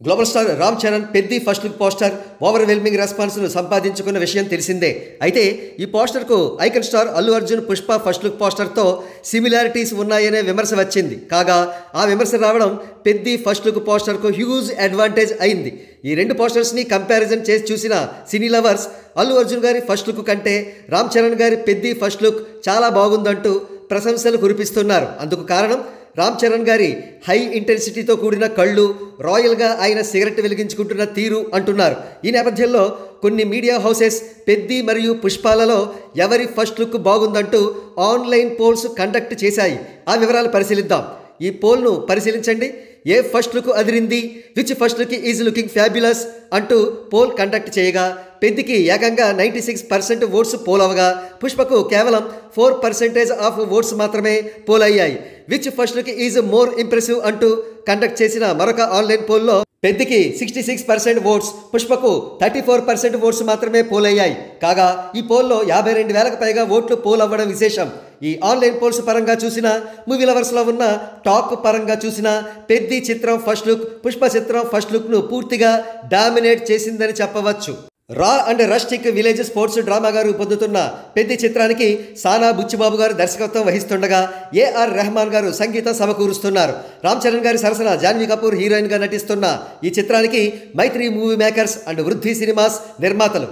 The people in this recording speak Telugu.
Global star Ram Charan Peddi first look poster overwhelming రెస్పాన్స్ను సంపాదించుకున్న విషయం తెలిసిందే. అయితే ఈ పోస్టర్కు icon star Allu Arjun Pushpa first look పోస్టర్తో సిమిలారిటీస్ ఉన్నాయనే విమర్శ వచ్చింది. కాగా ఆ విమర్శ రావడం పెద్ది ఫస్ట్ లుక్ పోస్టర్కు హ్యూజ్ అడ్వాంటేజ్ అయింది. ఈ రెండు పోస్టర్స్ని కంపారిజన్ చేసి చూసిన సినీ లవర్స్ అల్లు అర్జున్ గారి ఫస్ట్ లుక్ కంటే రామ్ చరణ్ గారి పెద్ది ఫస్ట్ లుక్ చాలా బాగుందంటూ ప్రశంసలు కురిపిస్తున్నారు. అందుకు కారణం రామ్ చరణ్ గారి హై ఇంటెన్సిటీతో కూడిన కళ్ళు, రాయల్గా ఆయన సిగరెట్ వెలిగించుకుంటున్న తీరు అంటున్నారు. ఈ నేపథ్యంలో కొన్ని మీడియా హౌసెస్ పెద్ది మరియు పుష్పాలలో ఎవరి ఫస్ట్ లుక్ బాగుందంటూ ఆన్లైన్ పోల్స్ కండక్ట్ చేశాయి. ఆ వివరాలు పరిశీలిద్దాం. ఈ పోల్ను పరిశీలించండి. ఏ ఫస్ట్ లుక్ అదిరింది, which first look is looking fabulous అంటూ పోల్ కండక్ట్ చేయగా పెద్దికి ఏకంగా 96% ఓట్స్ పోల్ అవగా పుష్పకు కేవలం 4% ఆఫ్ ఓట్స్ మాత్రమే పోల్ అయ్యాయి. Which first look is more impressive అంటూ కండక్ట్ చేసిన మరొక ఆన్లైన్ పోల్లో పెద్దికి 66% ఓట్స్, పుష్పకు 34% ఓట్స్ మాత్రమే పోల్ అయ్యాయి. కాగా ఈ పోల్లో 52,000కు పైగా ఓట్లు పోల్ అవ్వడం విశేషం. ఈ ఆన్లైన్ పోల్స్ పరంగా చూసినా, మూవీ లవర్స్లో ఉన్న టాక్ పరంగా చూసినా పెద్ది చిత్రం ఫస్ట్ లుక్ పుష్ప చిత్రం ఫస్ట్ లుక్ను పూర్తిగా డామినేట్ చేసిందని చెప్పవచ్చు. రా అండ్ రస్టిక్ విలేజ్ స్పోర్ట్స్ డ్రామాగా రూపొందుతున్న పెద్ది చిత్రానికి సానా బుచ్చిబాబు గారు దర్శకత్వం వహిస్తుండగా ఏఆర్ రెహమాన్ గారు సంగీతం సమకూరుస్తున్నారు. రామ్ చరణ్ గారి సరసన జాన్వీ కపూర్ హీరోయిన్గా నటిస్తున్న ఈ చిత్రానికి మైత్రి మూవీ మేకర్స్ అండ్ వృద్ధి సినిమాస్ నిర్మాతలు.